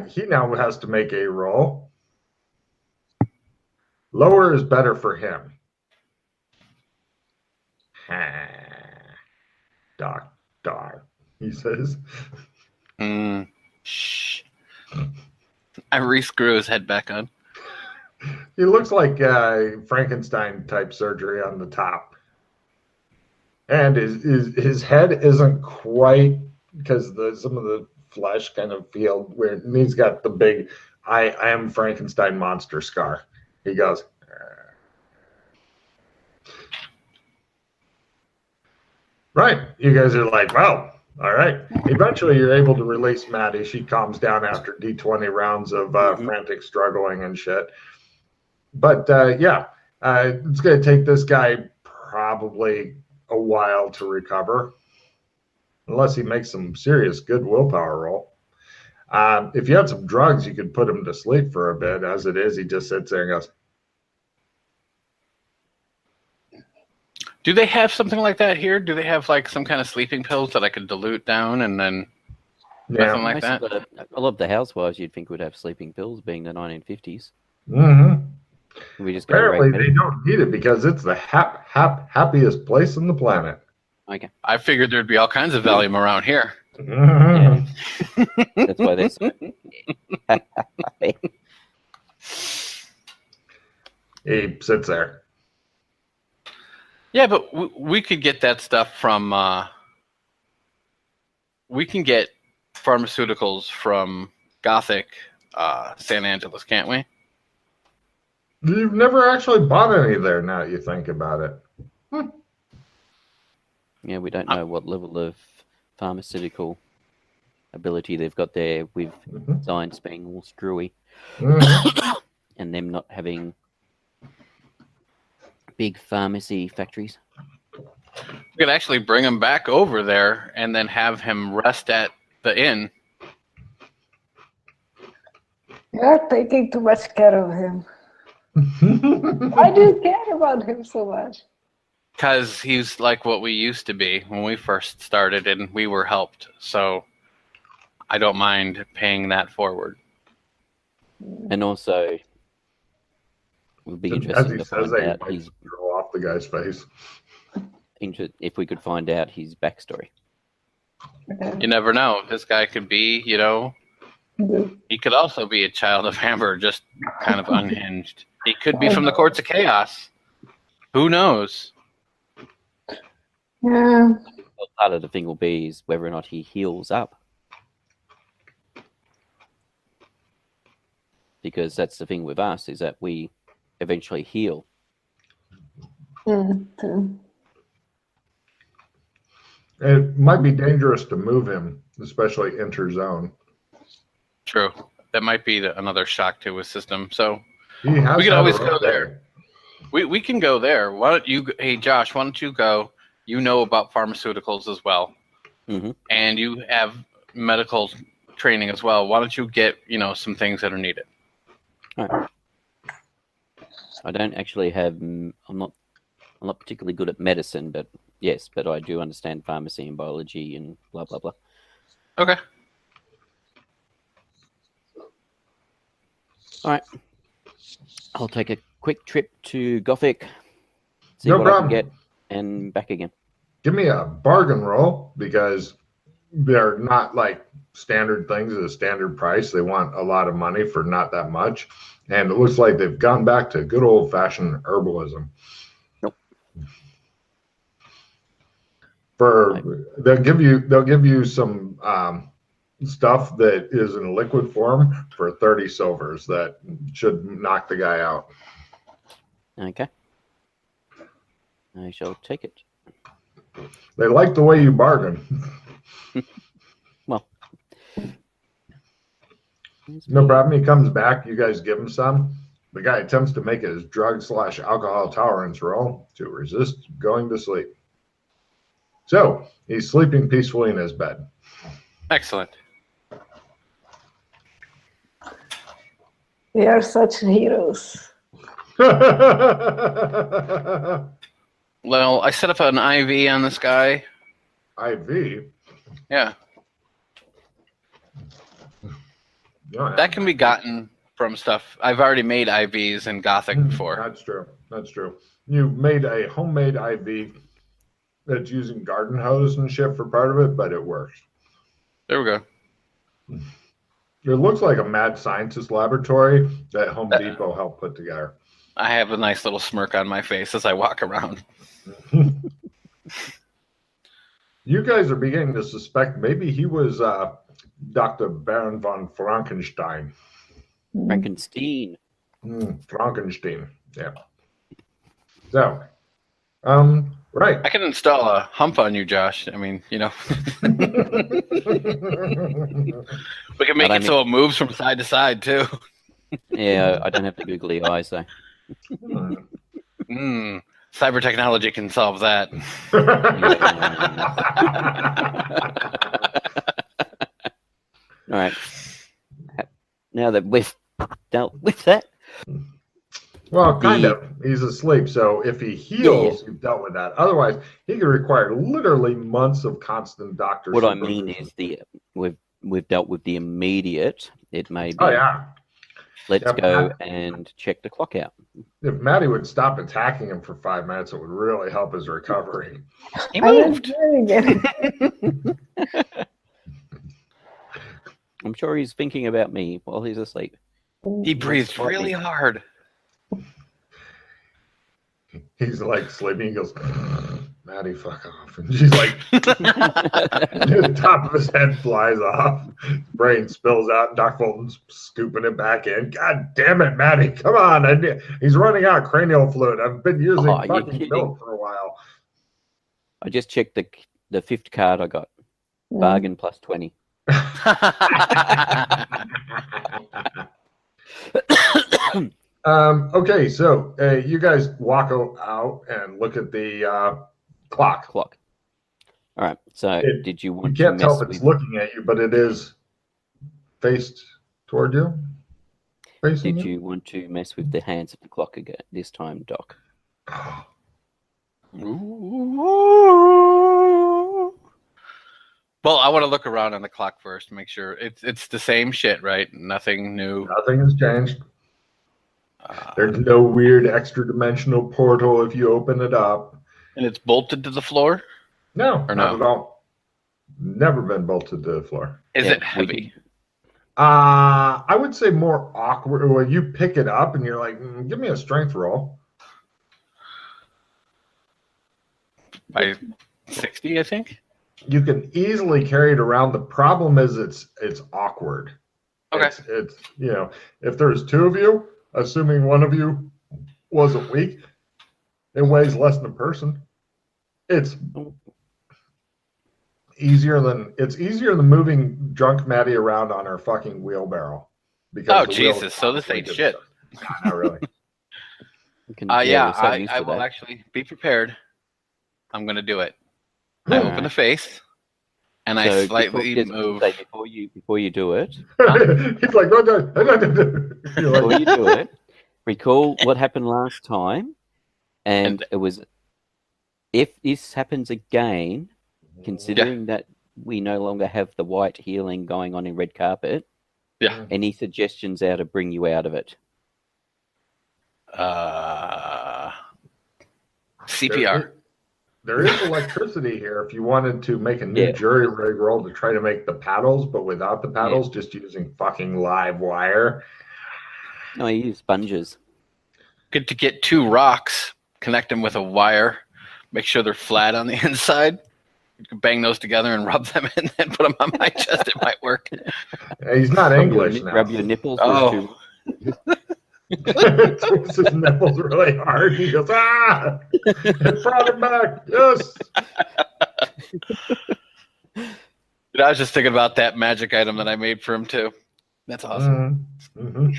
He now has to make a roll. Lower is better for him. Doctor, he says. Shh. I re-screw his head back on. He looks like Frankenstein type surgery on the top. And his head isn't quite, because some of the flesh kind of feel weird. And he's got the big I am Frankenstein monster scar. He goes, right. You guys are like, well, all right. Eventually, you're able to release Maddie. She calms down after D20 rounds of frantic struggling and shit. But yeah, it's going to take this guy probably a while to recover, unless he makes some serious good willpower roll. If you had some drugs, you could put him to sleep for a bit. As it is, he just sits there and goes. Do they have something like that here? Do they have like some kind of sleeping pills that I could dilute down and then nothing like that? A lot of the housewives you'd think would have sleeping pills, being the 1950s. Mm-hmm. We just apparently they don't need it because it's the happiest place on the planet. Okay. I figured there'd be all kinds of Valium around here. Mm-hmm. Yeah. That's why they're so He sits there. Yeah, but we could get that stuff from. We can get pharmaceuticals from Gothic San Angeles, can't we? You've never actually bought any there. Now that you think about it. Yeah, we don't know what level of pharmaceutical ability they've got there, with science being all screwy, and them not having big pharmacy factories. We could actually bring him back over there and then have him rest at the inn. You're taking too much care of him. Why do you care about him so much? Because he's like what we used to be when we first started and we were helped. So I don't mind paying that forward. And also, it would be interesting to find out draw off the guy's face. If we could find out his backstory. You never know. This guy could be, he could also be a child of Amber, just kind of unhinged. He could be from the courts of chaos. Who knows? Yeah. Part of the thing will be is whether or not he heals up. Because that's the thing with us, is that we eventually heal. It might be dangerous to move him, especially interzone. True. That might be another shock to his system. So we could always go there. We can go there. Why don't you? Hey, Josh, why don't you go? You know about pharmaceuticals as well, and you have medical training as well. Why don't you get some things that are needed? All right. I don't actually have. I'm not particularly good at medicine, but yes, but I do understand pharmacy and biology and blah blah blah. Okay. All right. I'll take a quick trip to Gothic, see no what problem. I can get, and back again. Give me a bargain roll, because they're not like standard things at a standard price. They want a lot of money for not that much. And it looks like they've gone back to good old-fashioned herbalism. Nope. They'll give you some stuff that is in liquid form for 30 silvers. That should knock the guy out. Okay. I shall take it. They like the way you bargain. Well, no problem. He comes back. You guys give him some. The guy attempts to make his drug/alcohol tolerance roll to resist going to sleep. So he's sleeping peacefully in his bed. Excellent. We are such heroes. Well, I set up an IV on this guy. IV? Yeah. That can be gotten from stuff. I've already made IVs in Gothic before. That's true. That's true. You made a homemade IV that's using garden hose and shit for part of it, but it works. There we go. It looks like a mad scientist laboratory that Home Depot helped put together. I have a nice little smirk on my face as I walk around. You guys are beginning to suspect maybe he was Dr. Baron von Frankenstein. Frankenstein. Frankenstein. Yeah. So, right. I can install a hump on you, Josh. I mean, you know. We can make it so it moves from side to side, too. Yeah, I don't have the googly eyes, though. Cyber technology can solve that. All right. Now that we've dealt with that. Well, kind of. He's asleep, so if he heals, you've dealt with that. Otherwise, he could require literally months of constant doctor What I mean is we've dealt with the immediate. It may be. Oh, yeah. Let's go and check the clock out. If Maddie would stop attacking him for 5 minutes, it would really help his recovery. He moved. I'm sure he's thinking about me while he's asleep. He breathed really hard. He's like sleeping. He goes, Maddie, fuck off. And she's like, the top of his head flies off. Brain spills out. And Doc Fulton's scooping it back in. God damn it, Maddie. Come on. He's running out of cranial fluid. I've been using fucking milk for a while. I just checked the fifth card I got. Bargain plus 20. Okay, so you guys walk out and look at the clock. All right. So, did you want? You can't tell if it's looking at you, but it is faced toward you. Did you want to mess with the hands of the clock again this time, Doc? Well, I want to look around on the clock first to make sure it's the same shit, right? Nothing new. Nothing has changed. There's no weird extra dimensional portal if you open it up. And it's bolted to the floor? No, or not at all. Never been bolted to the floor. Is it heavy? I would say more awkward. When you pick it up and you're like, give me a strength roll. By 60, I think. You can easily carry it around. The problem is it's awkward. Okay. It's if there's two of you, assuming one of you wasn't weak, it weighs less than a person. It's easier than moving drunk Maddie around on her fucking wheelbarrow. Oh Jesus! So this ain't shit. Not really. I will actually be prepared. I'm gonna do it. I open the face, and I slightly move. Before you do it, he's like, no. Before you do it, recall what happened last time, and it was, if this happens again, considering that we no longer have the white healing going on in red carpet, any suggestions how to bring you out of it? CPR. There is electricity here if you wanted to make a new jury rig roll to try to make the paddles, but without the paddles, just using fucking live wire. No, I use sponges. Good to get 2 rocks, connect them with a wire, make sure they're flat on the inside. You can bang those together and rub them in and put them on my chest. It might work. He's not English now. Rub your nipples. Oh. Twists his nipples really hard. He goes, it brought him back. Yes. I was just thinking about that magic item that I made for him too. That's awesome. 2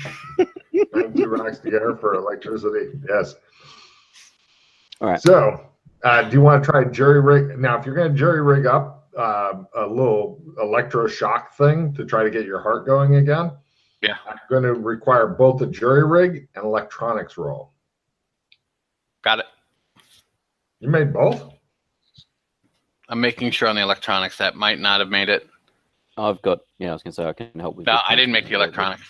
rocks together for electricity. Yes. All right. So, do you want to try jury rig? Now, if you're going to jury rig up a little electroshock thing to try to get your heart going again, I'm going to require both a jury rig and electronics roll. Got it. You made both? I'm making sure on the electronics that might not have made it. I've got. Yeah, I was gonna say I can help with. No, I didn't make the electronics.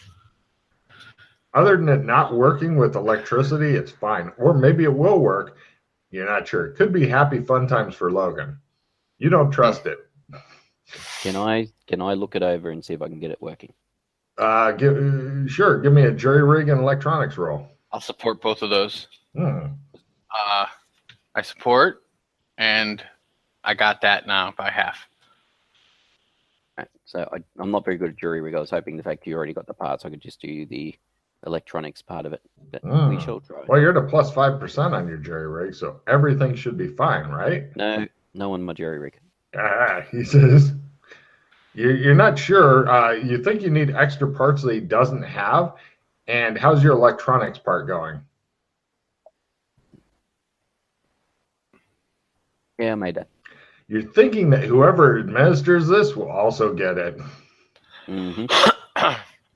Other than it not working with electricity, it's fine. Or maybe it will work. You're not sure. It could be happy fun times for Logan. You don't trust it. Can I look it over and see if I can get it working? Sure. Give me a jury rig and electronics roll. I'll support both of those. I support, and I got that now by half. Right. So I'm not very good at jury rig. I was hoping the fact you already got the parts, I could just do the electronics part of it. But we shall try. Well, you're at a plus 5% on your jury rig, so everything should be fine, right? No on my jury rig. He says you're not sure. You think you need extra parts that he doesn't have. And how's your electronics part going? Yeah, I made that. You're thinking that whoever administers this will also get it.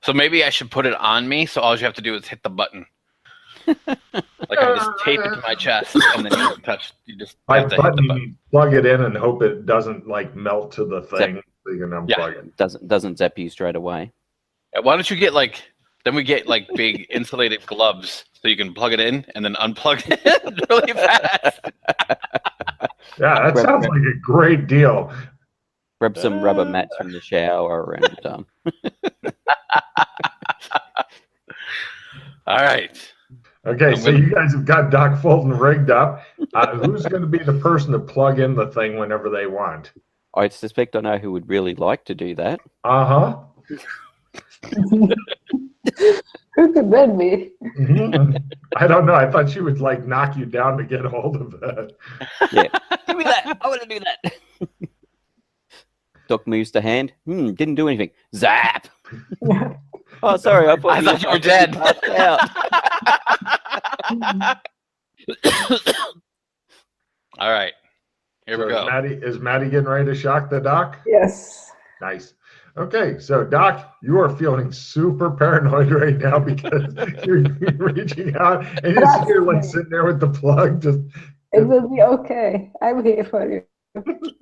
So maybe I should put it on me, so all you have to do is hit the button. Like I just tape it to my chest, and then you don't touch. You just have to hit the button. Plug it in and hope it doesn't like melt to the thing. So you can unplug it. Doesn't zap you straight away. Yeah, why don't you get like? Then we get like big insulated gloves, so you can plug it in and then unplug it really fast. Yeah, that sounds like a great deal. Grab some rubber mats from the shower and. All right. Okay, so you guys have got Doc Fulton rigged up. Who's going to be the person to plug in the thing whenever they want? I suspect I know who would really like to do that. Who could that be? I don't know. I thought she would like knock you down to get a hold of that. Yeah. Give me that. I want to do that. Doc moves the hand. Didn't do anything. Zap. Oh, sorry. I thought you were dead. All right. Here we go. Is Maddie getting ready to shock the Doc? Yes. Nice. Okay, so Doc, you are feeling super paranoid right now because you're reaching out and you're like sitting there with the plug. It will be okay. I'm here for you.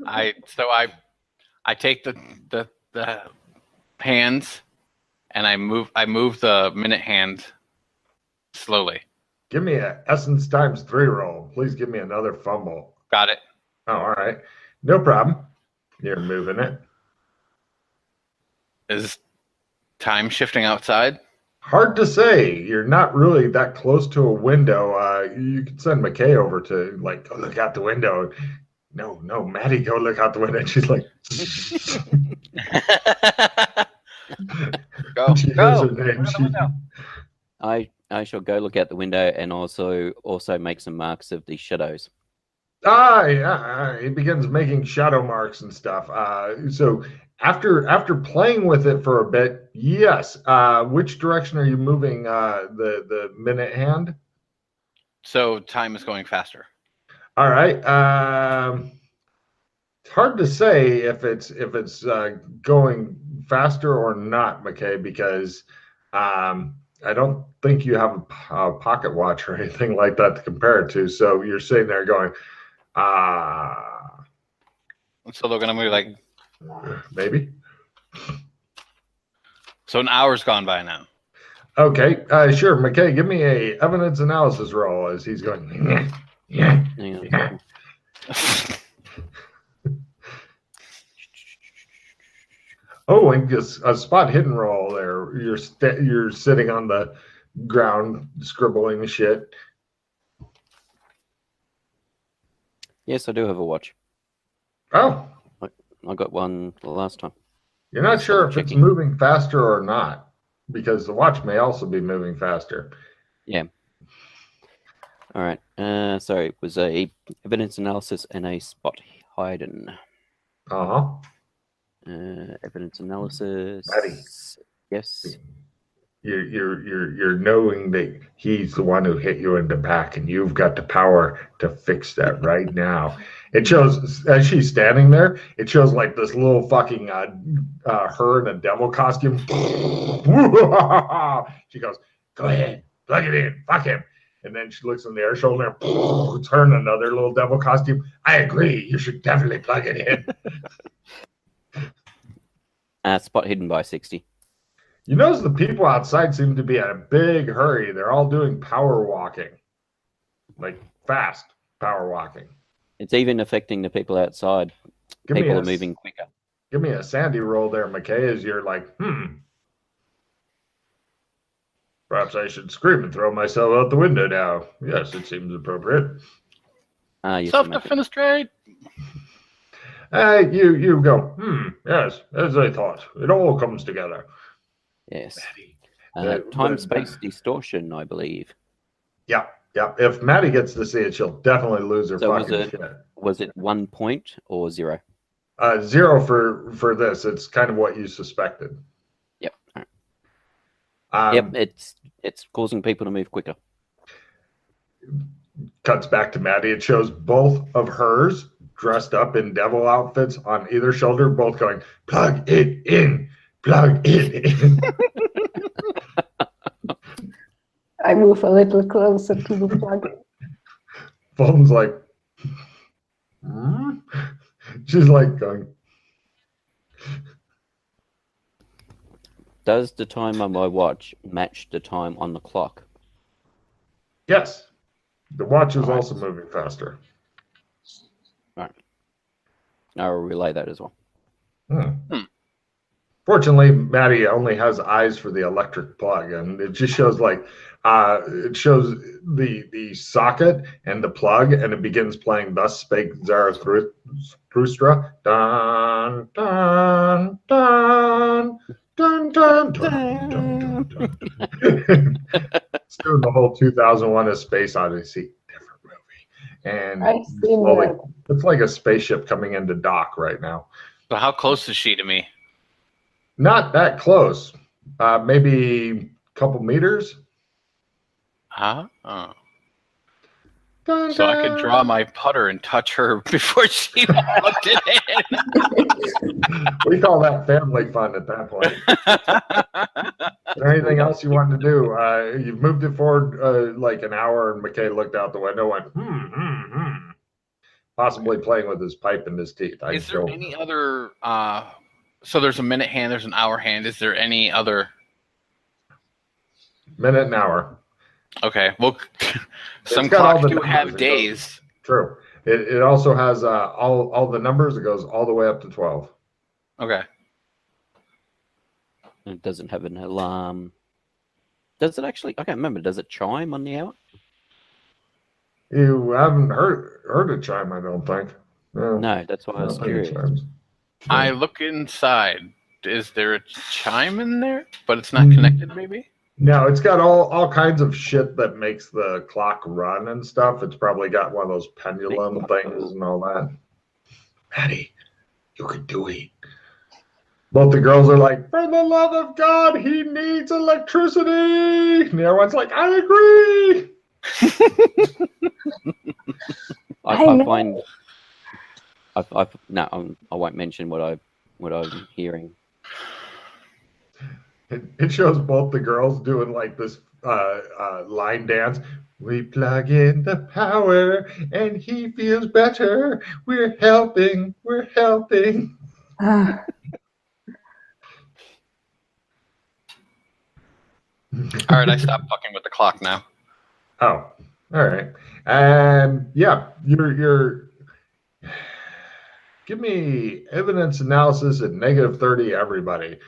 I take the hands and I move the minute hand slowly. Give me a essence times 3 roll. Please give me another fumble. Got it. Oh, all right. No problem. You're moving it. Is time shifting outside? Hard to say. You're not really that close to a window. You can send McKay over to like go look out the window. No, Maddie, go look out the window. And she's like, go. She knows her name. I shall go look out the window and also make some marks of the shadows. Yeah. He begins making shadow marks and stuff. So after playing with it for a bit, yes. Which direction are you moving the minute hand? So time is going faster. All right. It's hard to say if it's going faster or not, McKay, because I don't think you have a pocket watch or anything like that to compare it to. So you're sitting there going, So they're gonna move like maybe. So an hour's gone by now. Okay, sure. McKay, give me a evidence analysis roll as he's going. Yeah. Oh, and just a spot hidden roll there. You're sitting on the ground scribbling shit. Yes, I do have a watch. Oh. I got one the last time. You're not sure if it's moving faster or not, because the watch may also be moving faster. Yeah. All right. So it was a evidence analysis and a spot hidden. Evidence analysis. Maddie. Yes. You're knowing that he's the one who hit you in the back, and you've got the power to fix that right now. It shows as she's standing there. It shows like this little fucking her in a devil costume. She goes, "Go ahead, plug it in, fuck him." And then she looks in the air shoulder, turn another little devil costume. I agree. You should definitely plug it in. Spot hidden by 60. You notice the people outside seem to be in a big hurry. They're all doing power walking, like fast power walking. It's even affecting the people outside. People are moving quicker. Give me a Sandy roll there, McKay, as you're like, perhaps I should scream and throw myself out the window now. Yes, it seems appropriate. Self-defenestrate. You go, yes, as I thought. It all comes together. Yes. Time-space distortion, I believe. Yeah. If Maddie gets to see it, she'll definitely lose her fucking shit. Was it 1 point or 0? 0 for this. It's kind of what you suspected. Yep. Yep, it's causing people to move quicker. Cuts back to Maddie. It shows both of hers dressed up in devil outfits on either shoulder, both going, plug it in, plug it in. I move a little closer to the plug. Phone's like, she's like going. Does the time on my watch match the time on the clock? Yes. The watch is also moving faster. Right. I'll relay that as well. Fortunately, Maddie only has eyes for the electric plug, and it just shows like it shows the socket and the plug, and it begins playing "Thus Spake Zarathustra." Dun dun dun dun dun dun dun dun. Dun. It's doing the whole 2001: A Space Odyssey, different movie, and slowly, it's like a spaceship coming into dock right now. So how close is she to me? Not that close. Maybe a couple meters. So I could draw my putter and touch her before she plugged it in. We call that family fun at that point. Is there anything else you wanted to do? You've moved it forward like an hour, and McKay looked out the window and went, possibly playing with his pipe in his teeth. Is there any other... So there's a minute hand, there's an hour hand. Is there any other? Minute and hour. Okay. Well, some clocks do have days. True. It also has all the numbers. It goes all the way up to 12. Okay. It doesn't have an alarm. Does it actually? I can't remember. Does it chime on the hour? You haven't heard it chime, I don't think. No, that's why I was curious. I look inside. Is there a chime in there? But it's not connected, maybe? No, it's got all kinds of shit that makes the clock run and stuff. It's probably got one of those pendulum things and all that. Maddie, you could do it. Both the girls are like, for the love of God, he needs electricity. And the other one's like, I agree. I find... No, I won't mention what I'm hearing. It shows both the girls doing like this line dance. We plug in the power and he feels better. We're helping. We're helping. All right, I stopped fucking with the clock now. Oh, all right. Yeah, you're. Give me evidence analysis at -30, everybody.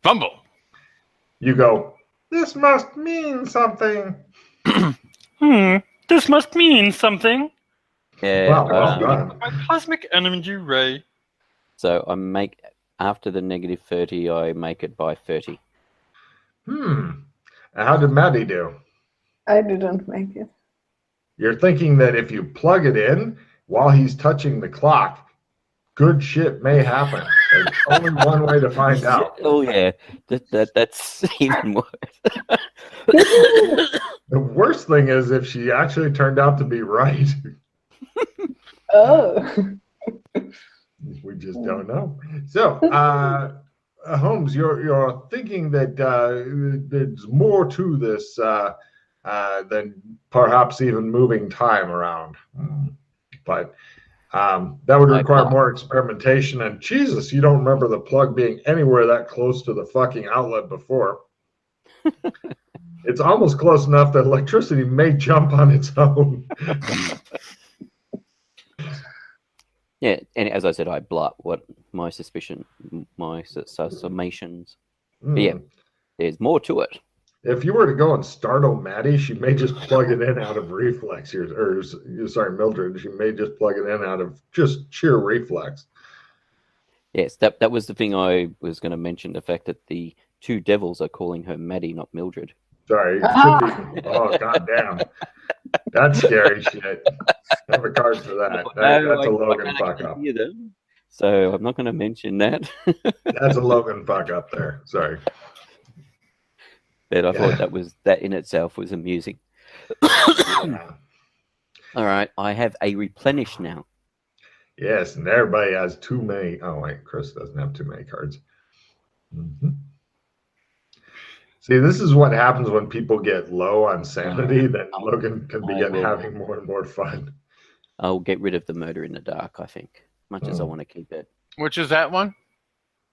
Fumble. You go, this must mean something. This must mean something. Yeah. Well done. My cosmic energy ray. So I make, after the -30, I make it by 30. How did Maddie do? I didn't make it. You're thinking that if you plug it in while he's touching the clock, good shit may happen. There's only one way to find out. Oh yeah, that's even worse. The worst thing is if she actually turned out to be right. Oh. We just don't know. So, Holmes, you're thinking that there's more to this than perhaps even moving time around. But That would require more experimentation. And Jesus, you don't remember the plug being anywhere that close to the fucking outlet before. It's almost close enough that electricity may jump on its own. Yeah, and as I said, I blunt what my suspicion, my summations. But yeah, there's more to it. If you were to go and startle Maddie, she may just plug it in out of reflex. Mildred, she may just plug it in out of just sheer reflex. Yes, that was the thing I was going to mention, the fact that the two devils are calling her Maddie, not Mildred. Sorry, it should be. Oh, goddamn. That's scary shit. Have a card for that. That's a Logan fuck up. So I'm not going to mention that. That's a Logan fuck up there. Sorry. But I thought that in itself was amusing. All right, I have a replenish now. Yes, and everybody has too many. Oh, wait, Chris doesn't have too many cards. Mm-hmm. See, this is what happens when people get low on sanity. Then Logan can begin having more and more fun. I'll get rid of the Murder in the Dark, I think, much as I want to keep it. Which is that one?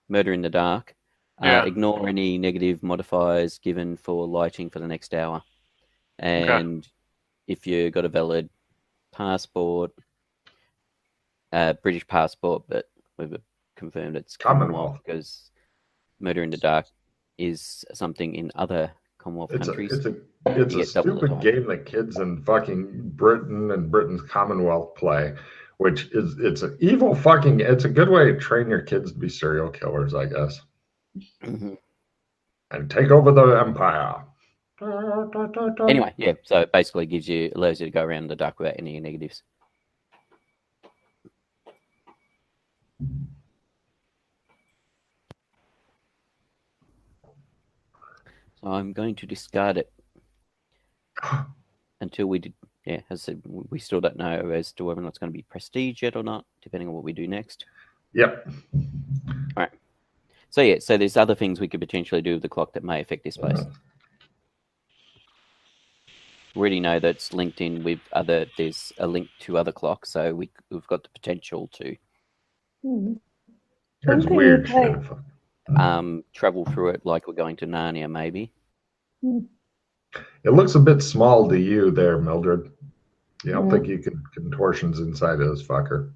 Murder in the Dark. Yeah. Ignore any negative modifiers given for lighting for the next hour. And if you've got a valid passport, British passport, but we've confirmed it's Commonwealth because Murder in the Dark is something in other Commonwealth countries. It's a stupid game that kids in fucking Britain and Britain's Commonwealth play, which is it's an evil fucking. It's a good way to train your kids to be serial killers, I guess. Mm-hmm. And take over the empire. Anyway, yeah. So it basically allows you to go around the dark without any negatives. So I'm going to discard it until we did. Yeah, as I said, we still don't know as to whether or not it's going to be prestige yet or not, depending on what we do next. Yep. All right. So yeah, so there's other things we could potentially do with the clock that may affect this place. We already know that's linked in with other. There's a link to other clocks, so we've got the potential to. It's weird. Travel through it like we're going to Narnia, maybe. It looks a bit small to you there, Mildred. You don't think you can contortions inside of this fucker.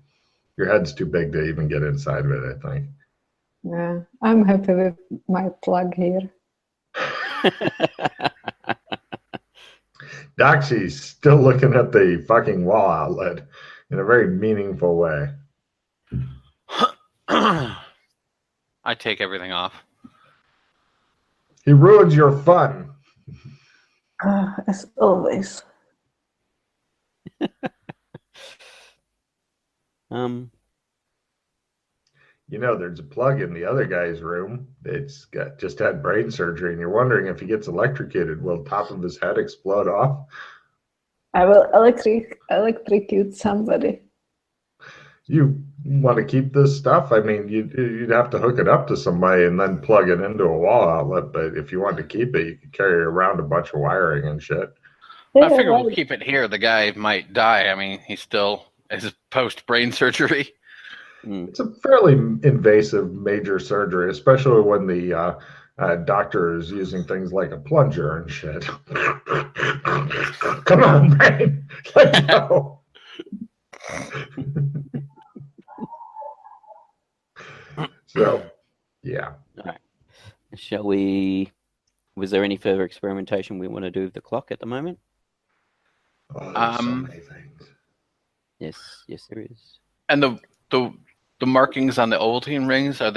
Your head's too big to even get inside of it, I think. Yeah, I'm happy with my plug here. Doxy's still looking at the fucking wall outlet in a very meaningful way. I take everything off. He ruins your fun. As always. You know, there's a plug in the other guy's room. It's just had brain surgery, and you're wondering if he gets electrocuted, will the top of his head explode off? I will electrocute somebody. You want to keep this stuff? I mean, you'd have to hook it up to somebody and then plug it into a wall outlet. But if you want to keep it, you could carry around a bunch of wiring and shit. I figure we'll keep it here. The guy might die. I mean, he's still his post-brain surgery. It's a fairly invasive major surgery, especially when the doctor is using things like a plunger and shit. Come on, brain. Let's go. So, yeah. All right. Shall we? Was there any further experimentation we want to do with the clock at the moment? Oh, so many things. Yes, there is. And the markings on the Ovaltine rings, do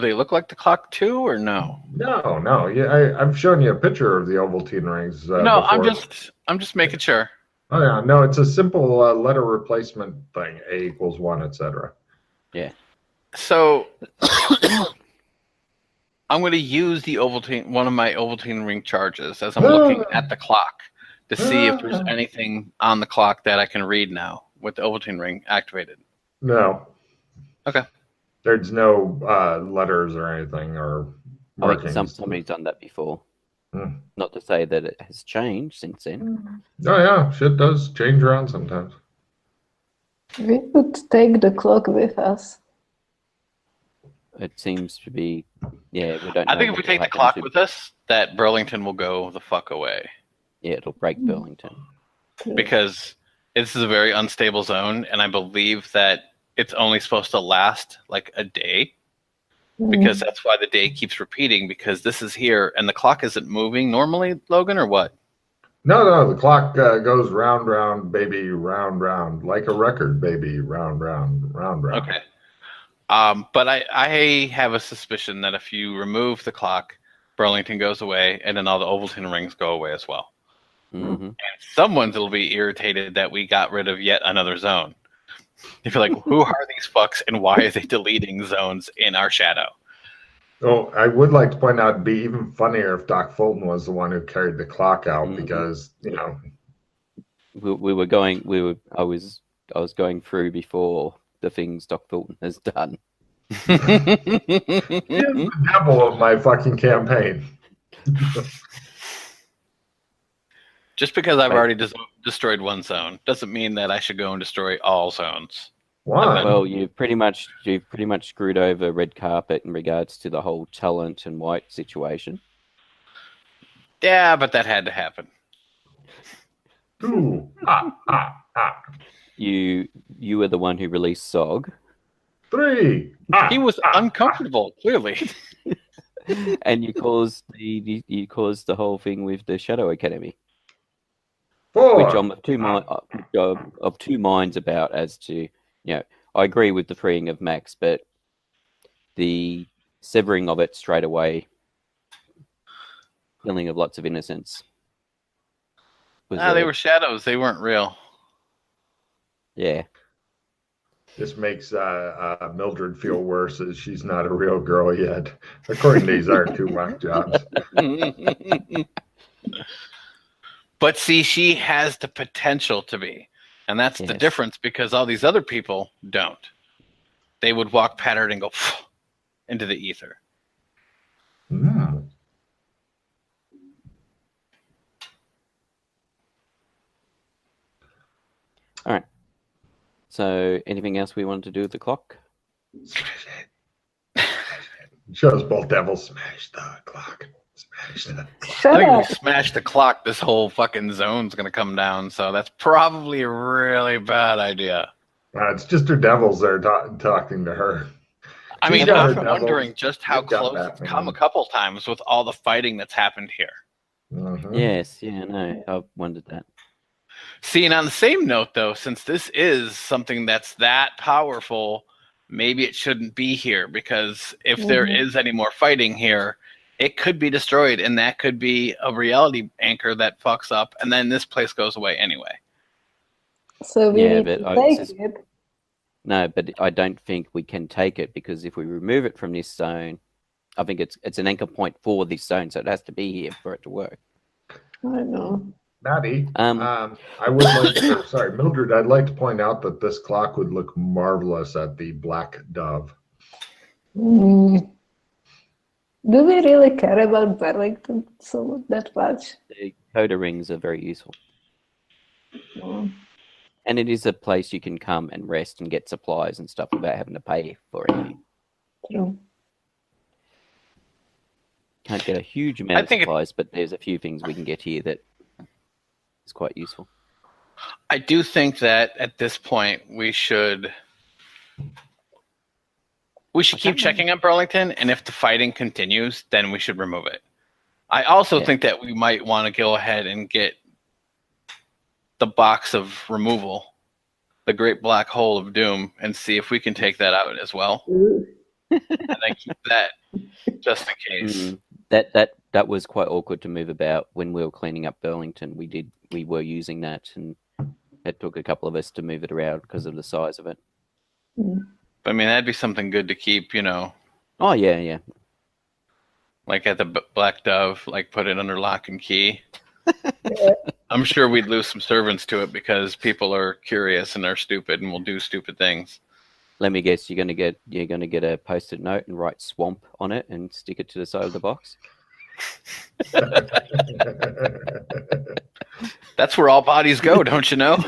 they look like the clock too, or no? No. Yeah, I've shown you a picture of the Ovaltine rings. No, before. I'm just making sure. Oh yeah, no, it's a simple letter replacement thing. A = 1, etc. Yeah. So I'm going to use the Ovaltine, one of my Ovaltine ring charges, as I'm looking at the clock to see if there's anything on the clock that I can read now with the Ovaltine ring activated. No. Okay. There's no letters or anything or markings. I think somebody's done that before. Not to say that it has changed since then. Oh yeah, shit does change around sometimes. We could take the clock with us. It seems to be, yeah, we don't know. I think if we take the clock with us, that Burlington will go the fuck away. Yeah, it'll break Burlington. Because this is a very unstable zone, and I believe that it's only supposed to last like a day. Because that's why the day keeps repeating, because this is here, and the clock isn't moving normally, Logan, or what? No, the clock goes round, round, baby, round, round, like a record, baby, round, round, round, round. Okay. But I have a suspicion that if you remove the clock, Burlington goes away, and then all the Ovaltine rings go away as well. Mm-hmm. And someone will be irritated that we got rid of yet another zone. If you're like, who are these fucks, and why are they deleting zones in our shadow? Oh, I would like to point out it'd be even funnier if Doc Fulton was the one who carried the clock out, because I was going through before the things Doc Fulton has done. He's the devil of my fucking campaign. Just because I've already destroyed one zone doesn't mean that I should go and destroy all zones. Why? Well, you've pretty much screwed over Red Carpet in regards to the whole Talent and White situation. Yeah, but that had to happen. 2. You were the one who released Sog. 3. He was uncomfortable, clearly. And you caused the whole thing with the Shadow Academy. 4. Which I'm of two minds about, as to, I agree with the freeing of Max, but the severing of it straight away, killing of lots of innocents. They were shadows. They weren't real. Yeah. This makes Mildred feel worse, as she's not a real girl yet. According to these two mock jobs. But see, she has the potential to be. And that's the difference, because all these other people don't. They would walk patterned and go into the ether. Mm. All right. So, anything else we wanted to do with the clock? Smash it. Shows both devils. Smash the clock. Smash the clock. Shut I think up. if we smash the clock, this whole fucking zone's going to come down. So that's probably a really bad idea. It's just her devils there talking to her. I mean, She's got I'm her wondering devils. just how She's got close it's Batman. come a couple times with all the fighting that's happened here. Mm-hmm. Yes, no, I've wondered that. See, and on the same note, though, since this is something that's that powerful, maybe it shouldn't be here, because if there is any more fighting here, it could be destroyed, and that could be a reality anchor that fucks up, and then this place goes away anyway. So we need but to take it. No, but I don't think we can take it, because if we remove it from this zone, I think it's an anchor point for this zone, so it has to be here for it to work. I know. Maddie, I would like to, sorry, Mildred, I'd like to point out that this clock would look marvelous at the Black Dove. Do we really care about Burlington so that much? The Coda rings are very useful. Mm. And it is a place you can come and rest and get supplies and stuff without having to pay for anything. True. Can't get a huge amount of supplies, but there's a few things we can get here that is quite useful. I do think that at this point we should keep checking on Burlington, and if the fighting continues, then we should remove it. I also think that we might want to go ahead and get the box of removal, the Great Black Hole of Doom, and see if we can take that out as well. And then keep that just in case. That was quite awkward to move about when we were cleaning up Burlington. We were using that, and it took a couple of us to move it around because of the size of it. I mean, that'd be something good to keep, Oh yeah. Like at the Black Dove, like put it under lock and key. I'm sure we'd lose some servants to it because people are curious and are stupid and will do stupid things. Let me guess, you're gonna get a post-it note and write "swamp" on it and stick it to the side of the box. That's where all bodies go, don't you know?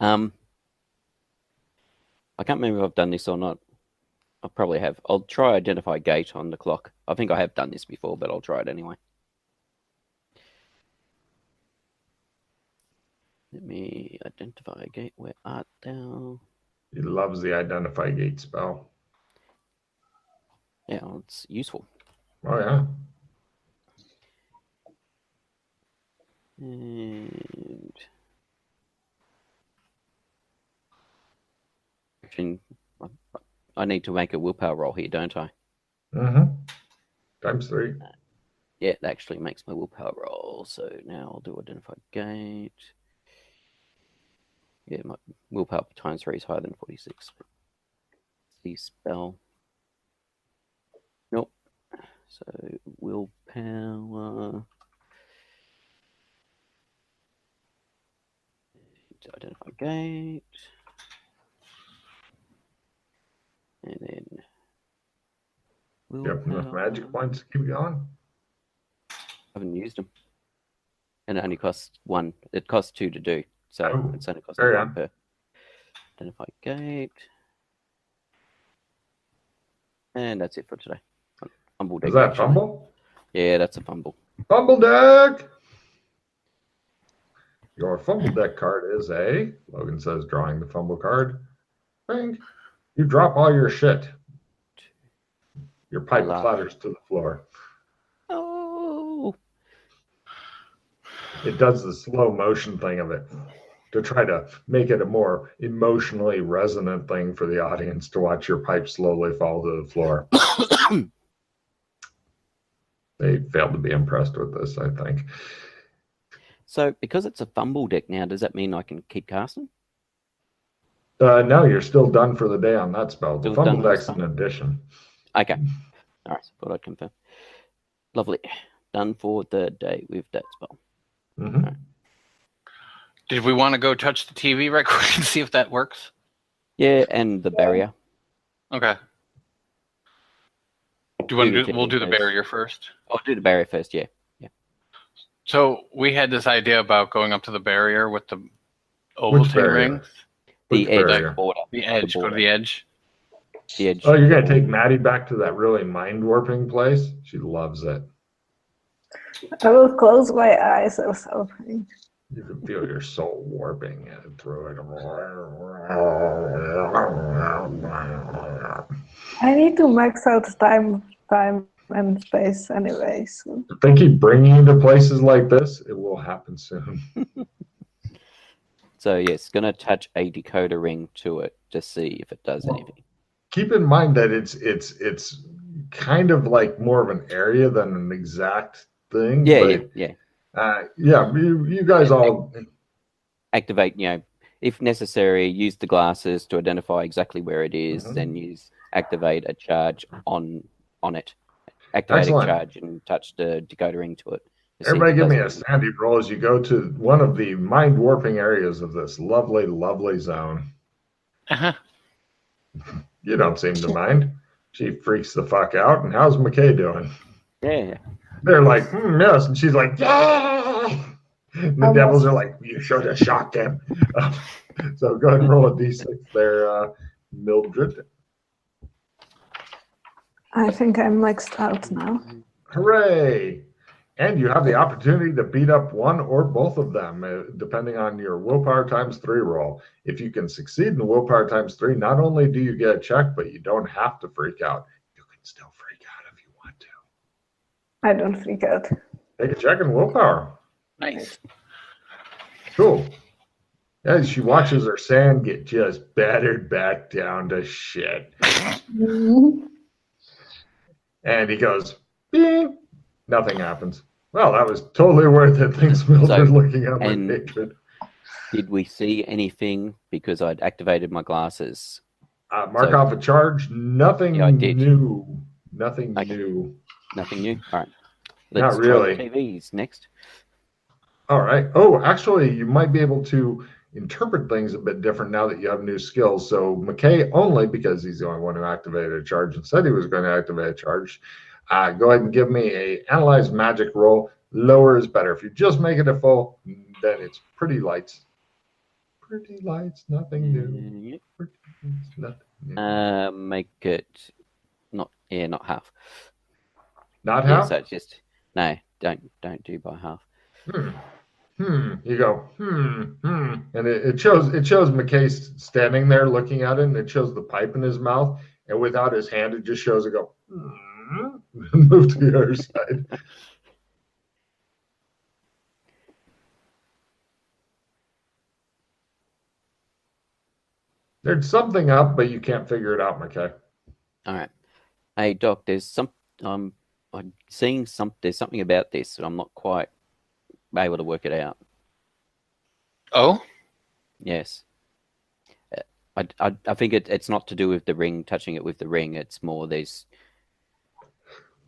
I can't remember if I've done this or not. I probably have. I'll try identify gate on the clock. I think I have done this before, but I'll try it anyway. Let me identify a gate. Where art thou? He loves the identify gate spell. Yeah, well, it's useful. Oh, yeah. And I need to make a willpower roll here, don't I? Mm-hmm. Times 3. Yeah, it actually makes my willpower roll. So now I'll do identify gate. Yeah, my willpower times 3 is higher than 46. See spell. Nope. So willpower. Identify gate. And then You have enough magic points to keep going? I haven't used them. And it only costs 1. It costs 2 to do. So it's only costing 1 per. Identify gate. And that's it for today. Fumble deck. Is that actually. fumble? Yeah, that's a fumble. Fumble deck! Your fumble deck card is a, Logan says, drawing the fumble card. Bang. You drop all your shit. Your pipe clatters to the floor. Oh. It does the slow motion thing of it to try to make it a more emotionally resonant thing for the audience to watch your pipe slowly fall to the floor. They failed to be impressed with this, I think. So, because it's a fumble deck now, does that mean I can keep casting? No, you're still done for the day on that spell. The Still fumble done deck's an addition. Okay. All right. Thought I'd confirm. Lovely. Done for the day with that spell. Mm-hmm. Right. Did we want to go touch the TV right quick and see if that works? Yeah, and the barrier. Okay. Do you want to TV we'll do the first. barrier first. I'll do the barrier first, yeah. So we had this idea about going up to the barrier with the Ovaltine rings. The Which edge barrier? border. The edge. Go to the edge. The edge. Oh, you're going to take Maddie back to that really mind-warping place? She loves it. I will close my eyes or something. You can feel your soul warping through it. I need to max out time and space anyway. So. If they keep bringing you to places like this, it will happen soon. So, yes, going to attach a decoder ring to it to see if it does anything. Keep in mind that it's kind of like more of an area than an exact thing. Yeah. You guys all activate, if necessary, use the glasses to identify exactly where it is, then activate a charge on it. Activate a charge and touch the decoder ring to it. Everybody give me a sandy roll as you go to one of the mind warping areas of this lovely, lovely zone. Uh-huh. You don't seem to mind. She freaks the fuck out. And how's McKay doing? Yeah. They're like, yes. And she's like, yeah. And the devils are like, you should have shocked him. So go ahead and roll a d6 there, Mildred. I think I'm maxed out now. Hooray. And you have the opportunity to beat up one or both of them, depending on your willpower times 3 roll. If you can succeed in the willpower times 3, not only do you get a check, but you don't have to freak out. You can still freak out if you want to. I don't freak out. Take a check in willpower. Nice. Cool. As she watches her sand get just battered back down to shit. And he goes, bing. Nothing happens. Well, that was totally worth it. Thanks, Mildred, looking at my hatred. Did we see anything because I'd activated my glasses? Mark off a charge. Nothing new. Nothing new. Nothing new? All right. Let's Not really. try the TVs next. All right. Oh, actually, you might be able to interpret things a bit different now that you have new skills. So McKay only, because he's the only one who activated a charge and said he was going to activate a charge. Go ahead and give me a analyze magic roll. Lower is better. If you just make it a full, then it's pretty light. Pretty lights, nothing new. Yep. Pretty lights, nothing new. Make it not half. Not Yeah, half? so it's just no, don't do by half. You go, and it shows McKay standing there looking at it, and it shows the pipe in his mouth, and without his hand, it just shows it go, move to the other side. There's something up, but you can't figure it out, McKay. All right. Hey, Doc, there's I'm seeing there's something about this, and I'm not quite able to work it out. Oh? Yes. I think it's not to do with the ring, touching it with the ring. It's more there's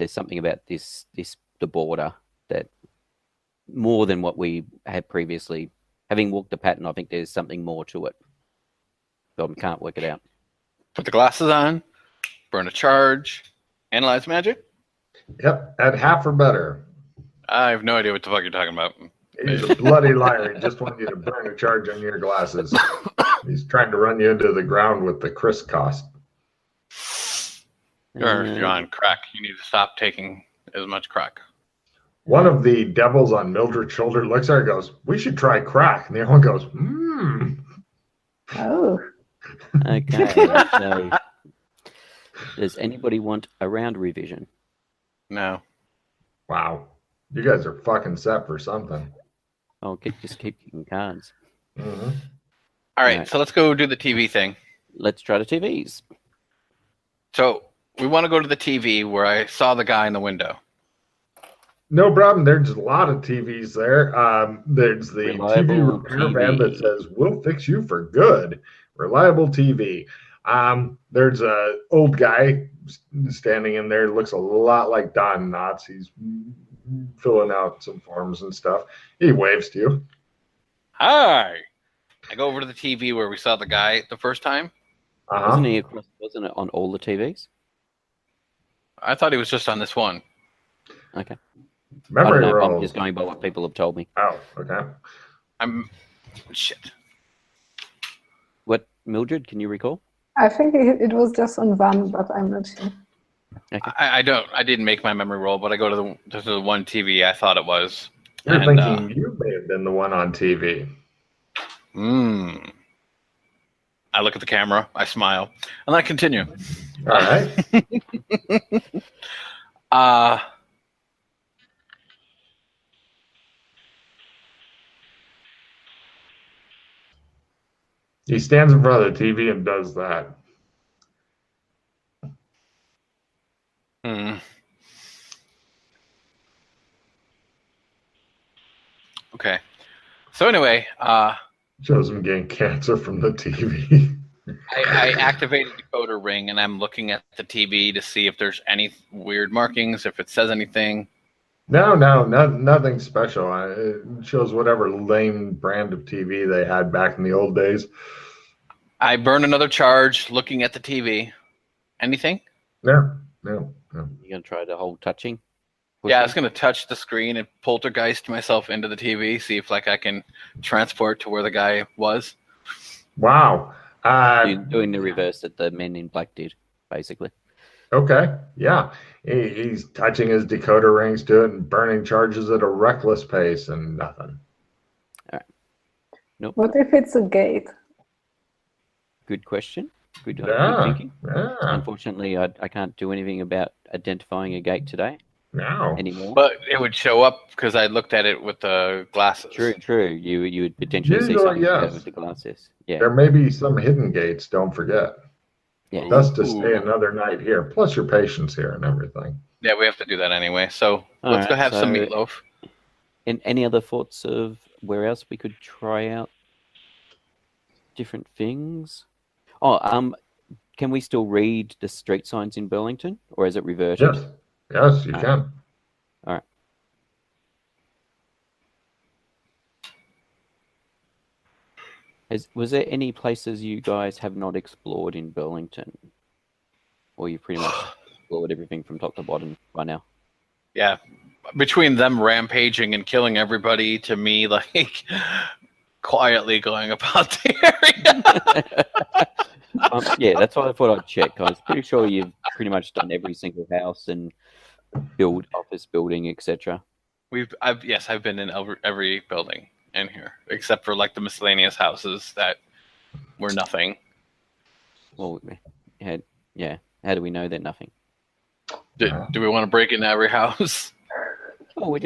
something about the border that more than what we had previously. Having walked the pattern, I think there's something more to it. But I can't work it out. Put the glasses on, burn a charge, analyze magic? Yep, at half or better. I have no idea what the fuck you're talking about. He's a bloody liar. He just wanted you to burn a charge on your glasses. He's trying to run you into the ground with the crisscross. You're on crack. You need to stop taking as much crack. One of the devils on Mildred's shoulder looks at her and goes, "We should try crack." And the other one goes, Oh. Okay. So, does anybody want a round revision? No. Wow. You guys are fucking set for something. I'll just keep kicking cards. Mm-hmm. All right, so let's go do the TV thing. Let's try the TVs. So we want to go to the TV where I saw the guy in the window. No problem. There's a lot of TVs there. There's the Reliable TV repair van that says, "We'll fix you for good." Reliable TV. There's a old guy standing in there. Looks a lot like Don Knotts. He's filling out some forms and stuff. He waves to you. Hi. I go over to the TV where we saw the guy the first time. Wasn't it on all the TVs? I thought he was just on this one. Okay. Memory I don't know, roll. I'm just going by what people have told me. Oh, okay. Shit. What, Mildred, can you recall? I think it was just on one, but I'm not sure. Okay. I didn't make my memory roll, but I go to the one TV I thought it was. You're thinking you may have been the one on TV. I look at the camera, I smile, and I continue. All right. He stands in front of the TV and does that. Okay. So anyway, shows him getting cancer from the TV. I activated the decoder ring, and I'm looking at the TV to see if there's any weird markings, if it says anything. No, nothing special. It shows whatever lame brand of TV they had back in the old days. I burn another charge looking at the TV. Anything? No. You gonna try the whole touching? Yeah, I was gonna touch the screen and poltergeist myself into the TV, see if I can transport to where the guy was. Wow. You're doing the reverse that the men in black did, basically. Okay, yeah. He's touching his decoder rings to it and burning charges at a reckless pace and nothing. All right. Nope. What if it's a gate? Good question. Good thinking. Yeah. Unfortunately, I can't do anything about identifying a gate today. No. Anymore. But it would show up because I looked at it with the glasses. True. You would potentially see something with the glasses. Yeah. There may be some hidden gates, don't forget. Yeah. Thus to stay another night here, plus your patience here and everything. Yeah, we have to do that anyway. So let's go have some meatloaf. And any other thoughts of where else we could try out different things? Oh, can we still read the street signs in Burlington, or is it reverted? Yes, you can. All right. Was there any places you guys have not explored in Burlington? Or you've pretty much explored everything from top to bottom by now? Yeah. Between them rampaging and killing everybody, to me, like, quietly going about the area. Yeah, that's why I thought I'd check. I was pretty sure you've pretty much done every single house and office building, etc. I've been in every building in here except for like the miscellaneous houses that were nothing. Well, yeah. How do we know they're nothing? Do we want to break into every house? Oh, we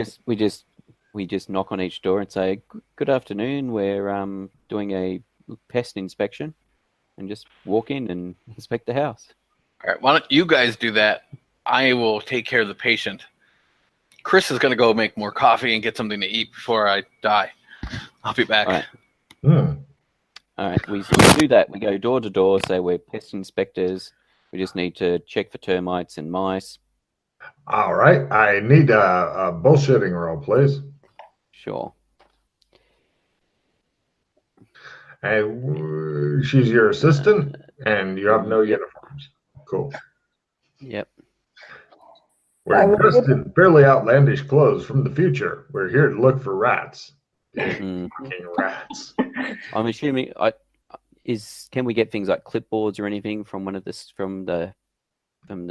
just knock on each door and say, "Good afternoon. We're doing a pest inspection," and just walk in and inspect the house. All right, why don't you guys do that? I will take care of the patient. Chris is going to go make more coffee and get something to eat before I die. I'll be back. All right. All right, we do that. We go door to door, say we're pest inspectors. We just need to check for termites and mice. All right. I need a bullshitting roll, please. Sure. And she's your assistant, and you have no uniforms. Cool. Yep. We're dressed in fairly outlandish clothes from the future. We're here to look for rats. Mm. Fucking rats. I'm assuming can we get things like clipboards or anything from one of this from the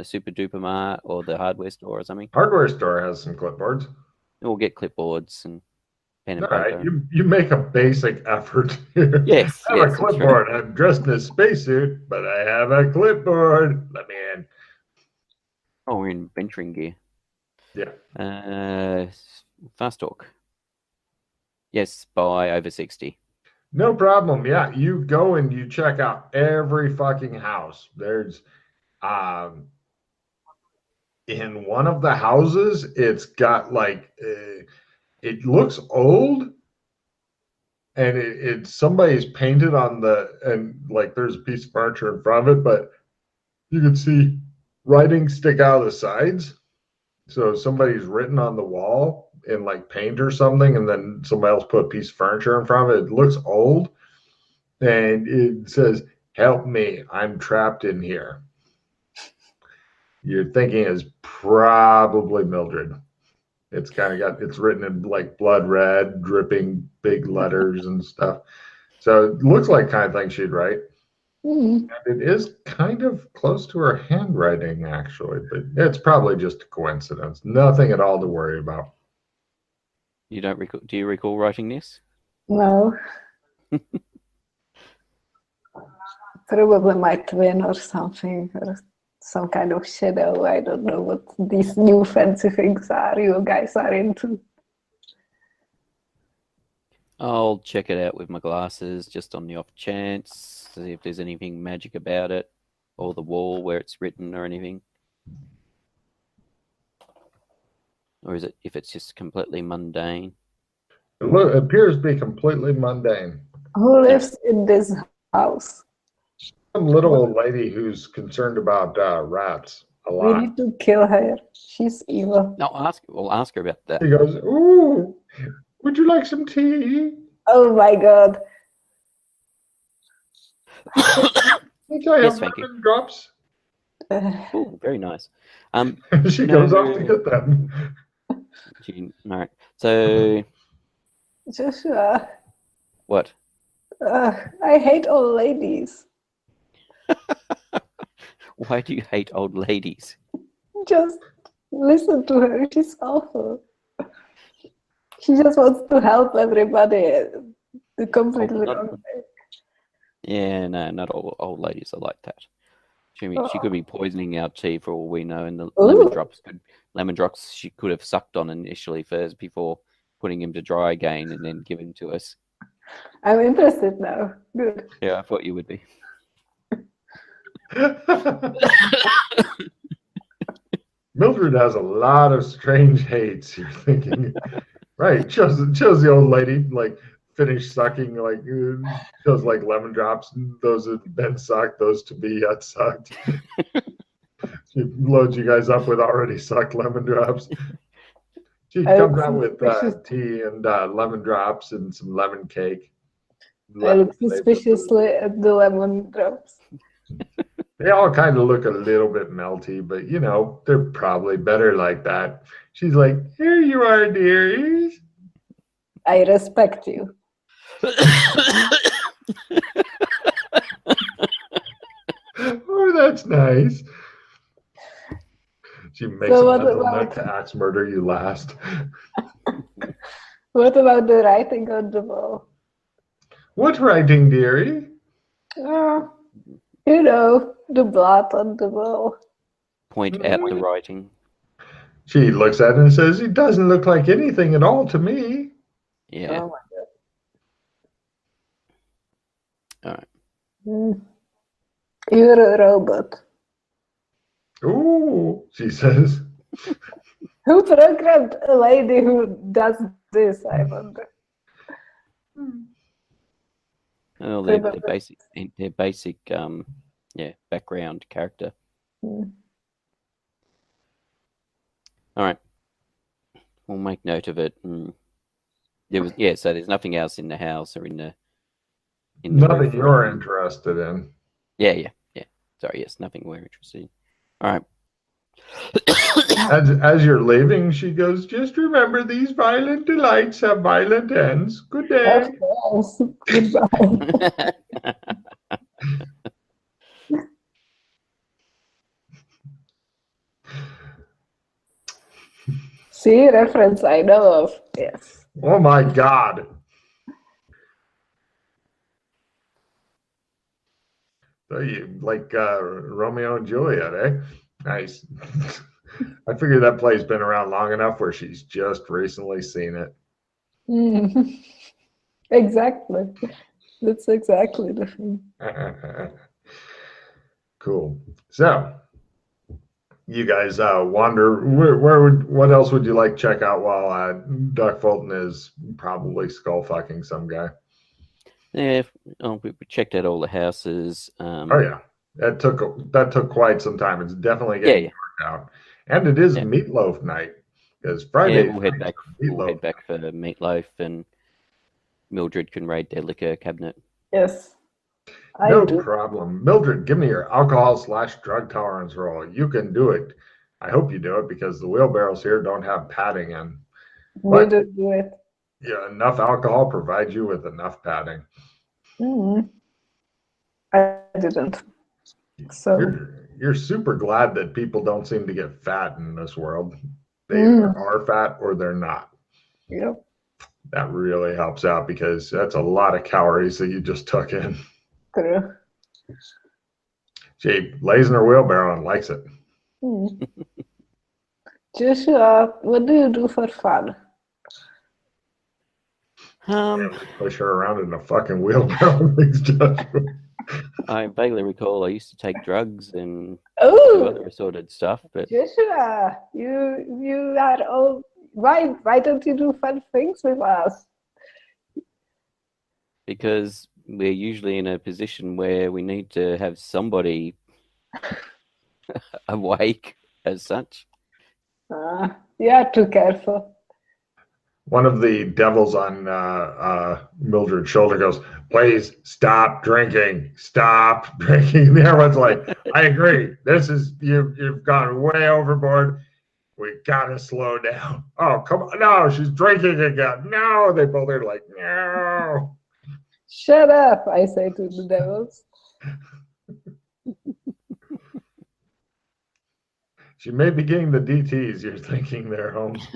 Super Duper Mart or the hardware store or something? Hardware store has some clipboards. We'll get clipboards and pen and All paper. right, you make a basic effort. Yes, I have a clipboard. I'm dressed in a spacesuit, but I have a clipboard. Let me in. Oh, we're in venturing gear. Yeah. Fast talk. Yes, by over 60. No problem. Yeah, you go and you check out every fucking house. There's in one of the houses, it's got like it looks old, and it's somebody's painted on and like there's a piece of furniture in front of it, but you can see writing stick out of the sides. So somebody's written on the wall in like paint or something, and then somebody else put a piece of furniture in front of it. It looks old, and it says, "Help me, I'm trapped in here." You're thinking is probably Mildred. It's it's written in like blood red, dripping big letters and stuff. So it looks like kind of thing she'd write. And it is kind of close to her handwriting, actually, but it's probably just a coincidence. Nothing at all to worry about. You don't recall? Do you recall writing this? No. Probably my twin or something, or some kind of shadow. I don't know what these new fancy things are you guys are into. I'll check it out with my glasses just on the off chance, see if there's anything magic about it, or the wall where it's written or anything. Or is it if it's just completely mundane? It appears to be completely mundane. Who lives in this house? Some little old lady who's concerned about rats a lot. We need to kill her. She's evil. No, we'll ask her about that. She goes, "Ooh, would you like some tea?" Oh my god. Think I Yes, have thank you. lemon drops? Oh, very nice. She goes off to get them. No. So Joshua, what? I hate old ladies. Why do you hate old ladies? Just listen to her. She's awful. She just wants to help everybody. The completely wrong way. Yeah, no, not all old ladies are like that. She could be poisoning our tea for all we know, and the lemon drops she could have sucked on initially first before putting him to dry again and then giving to us. I'm interested now. Good. Yeah, I thought you would be. Mildred has a lot of strange hates. You're thinking, right? Shows the old lady like finish sucking, like shows like lemon drops. Those have been sucked. Those to be yet sucked. She loads you guys up with already sucked lemon drops. She comes out with tea and lemon drops and some lemon cake. I look suspiciously at the lemon drops. They all kind of look a little bit melty, but you know, they're probably better like that. She's like, "Here you are, dearies." I respect you. Oh, that's nice. She makes So a what mental about- note to axe murder you last. What about the writing on the wall? What writing, dearie? Oh, you know, the blood on the wall. Point at the writing. She looks at it and says, "It doesn't look like anything at all to me." Yeah. Oh my god. All right. You're a robot. Ooh, she says. Who programmed a lady who does this, I wonder? Well, their basic, background character. Hmm. All right. We'll make note of it. And so there's nothing else in the house or in the Nothing roof you're room. interested in. Yeah. Sorry, yes, nothing we're interested in. All right. As you're leaving, she goes, "Just remember, these violent delights have violent ends. Good day." Of course. Goodbye. See, reference I know of. Yes. Oh my God. So you like Romeo and Juliet, eh? Nice. I figure that play's been around long enough where she's just recently seen it. Exactly. That's exactly the thing. Cool. So you guys wander. What else would you like to check out while Duck Fulton is probably skull fucking some guy? Yeah, we checked out all the houses. Oh yeah, that took quite some time. It's definitely getting dark out, and it is meatloaf night because Friday. Yeah, we'll head back. We'll head back for meatloaf, and Mildred can raid their liquor cabinet. Yes. No problem. Mildred, give me your alcohol/drug tolerance roll. You can do it. I hope you do it because the wheelbarrows here don't have padding in. We don't do it. Yeah, enough alcohol provides you with enough padding. I didn't. So you're super glad that people don't seem to get fat in this world. They either are fat or they're not. Yep. That really helps out because that's a lot of calories that you just took in. True. She lays in her wheelbarrow and likes it. Joshua, what do you do for fun? Push her around in a fucking wheelbarrow. I vaguely recall I used to take drugs and do other assorted stuff, but Joshua, you are all why don't you do fun things with us? because we're usually in a position where we need to have somebody awake as such. You are too careful. One of the devils on Mildred's shoulder goes, "Please stop drinking. Stop drinking." And everyone's like, "I agree. This is you've gone way overboard. We gotta slow down." "Oh, come on. No, she's drinking again." "No." They both are like, "No." Shut up, I say to the devils. She may be getting the DTs, you're thinking there, Holmes.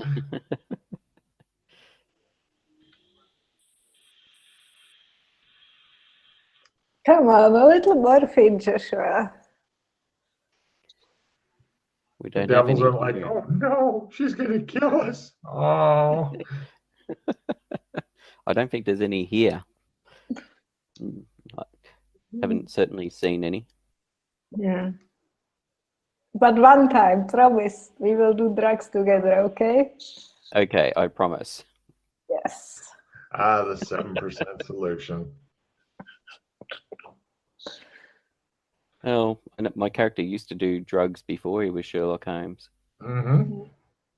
Come on, a little morphine, Joshua. We don't the have devils any are like, here. "Oh no, she's gonna kill us." Oh. I don't think there's any here. I haven't certainly seen any. Yeah. But one time, promise, we will do drugs together, okay? Okay, I promise. Yes. The 7% solution. Well, and my character used to do drugs before he was Sherlock Holmes. Mm-hmm.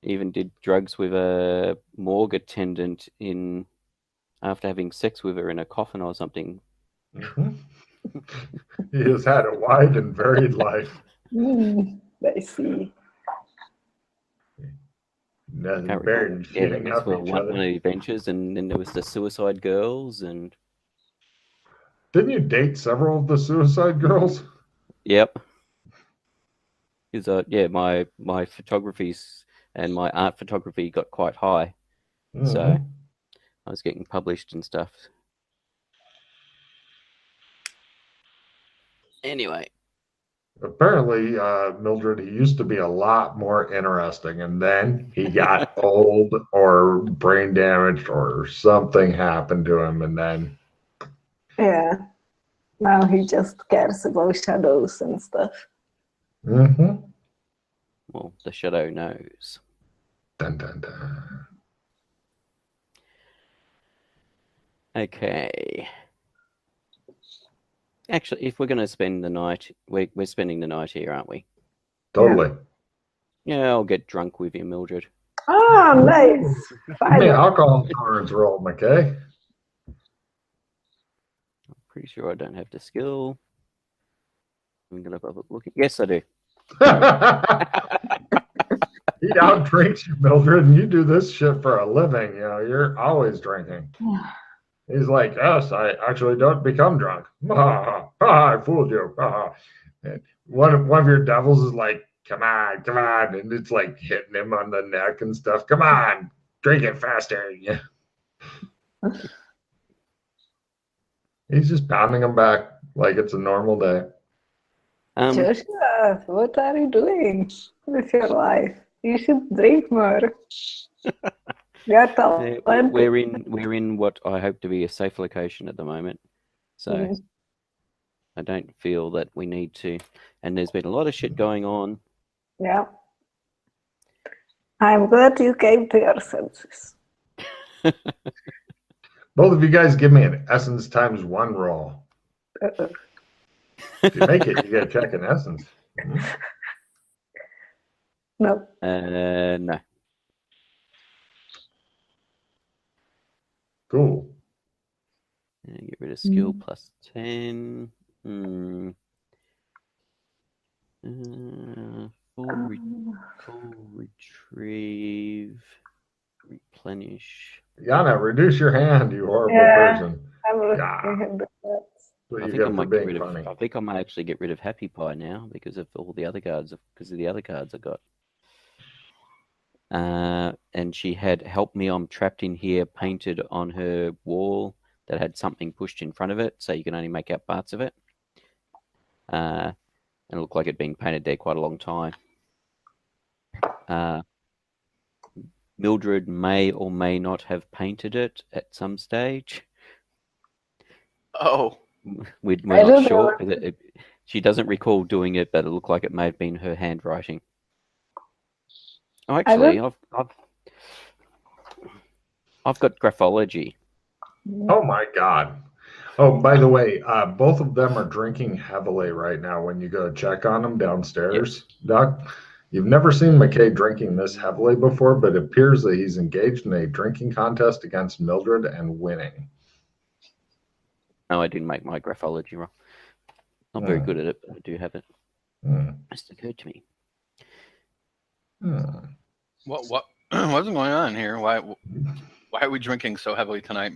He even did drugs with a morgue attendant after having sex with her in a coffin or something. Mm-hmm. He has had a wide and varied life. I see. Nothing Can't better recall. than Yeah, that shooting was up for each one of other. the adventures, and then there was the Suicide Girls, and Didn't you date several of the Suicide Girls? yep. Because my photographies and my art photography got quite high, so I was getting published and stuff. Anyway, Apparently, Mildred, he used to be a lot more interesting, and then he got old or brain damaged or something happened to him, and then Yeah. Now he just cares about shadows and stuff. well, the shadow knows. Dun, dun, dun. Okay. Actually, if we're going to spend the night, we're spending the night here, aren't we? Totally. Yeah, I'll get drunk with you, Mildred. Oh, nice. Give me an alcohol tolerance roll, McKay. I'm pretty sure I don't have the skill. I'm going to have a look. Yes, I do. He outdrinks you, Mildred, and you do this shit for a living. You know, you're always drinking. He's like, yes, I actually don't become drunk. I fooled you. And one of your devils is like, come on, and it's like hitting him on the neck and stuff. Come on, drink it faster. Yeah. He's just pounding him back like it's a normal day. Joshua, what are you doing with your life? You should drink more. We're in what I hope to be a safe location at the moment, so I don't feel that we need to. And there's been a lot of shit going on. Yeah, I'm glad you came to your senses. Both of you guys give me an essence times 1 roll. If you make it, you get a check in essence. No. No. Cool. Get rid of skill plus 10. Full retrieve. Replenish. Yana, reduce your hand, you horrible person. I'm looking at that. What I you think I got for might get being rid funny? of. I think I might actually get rid of Happy Pie now because of all the other cards. Because of the other cards I got. And she had "Help Me, I'm Trapped in Here" painted on her wall that had something pushed in front of it, so you can only make out parts of it. And it looked like it'd been painted there quite a long time. Mildred may or may not have painted it at some stage. Oh. We're not sure. She doesn't recall doing it, but it looked like it may have been her handwriting. Oh, actually, I've got graphology. Oh my God. Oh, by the way, both of them are drinking heavily right now when you go check on them downstairs, Doc. You've never seen McKay drinking this heavily before, but it appears that he's engaged in a drinking contest against Mildred and winning. No, I didn't make my graphology roll. Not very good at it, but I do have it. Just occurred to me. What's going on here? Why are we drinking so heavily tonight?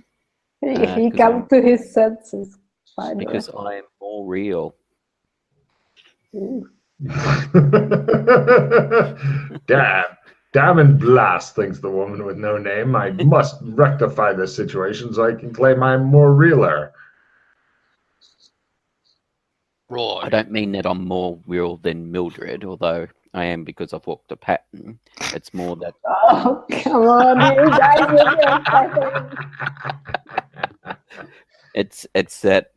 He comes to his senses. Finally. Because I am more real. Damn and blast, thinks the woman with no name. I must rectify this situation so I can claim I'm more realer. Roy. I don't mean that I'm more real than Mildred, although I am because I've walked a pattern. It's more that... Oh, come on, you guys with your pattern. It's that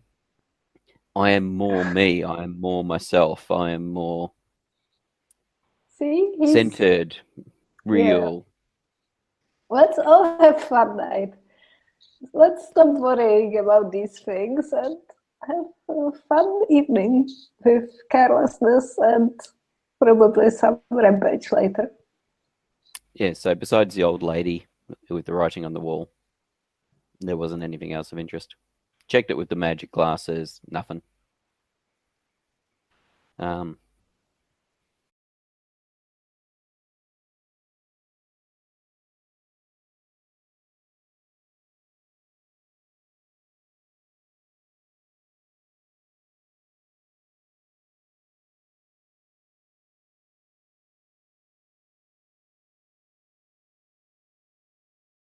I am more me. I am more myself. I am more centered, real. Yeah. Let's all have fun night. Let's stop worrying about these things and have a fun evening with carelessness and probably some rampage later. Yeah, so besides the old lady with the writing on the wall, there wasn't anything else of interest. Checked it with the magic glasses, nothing.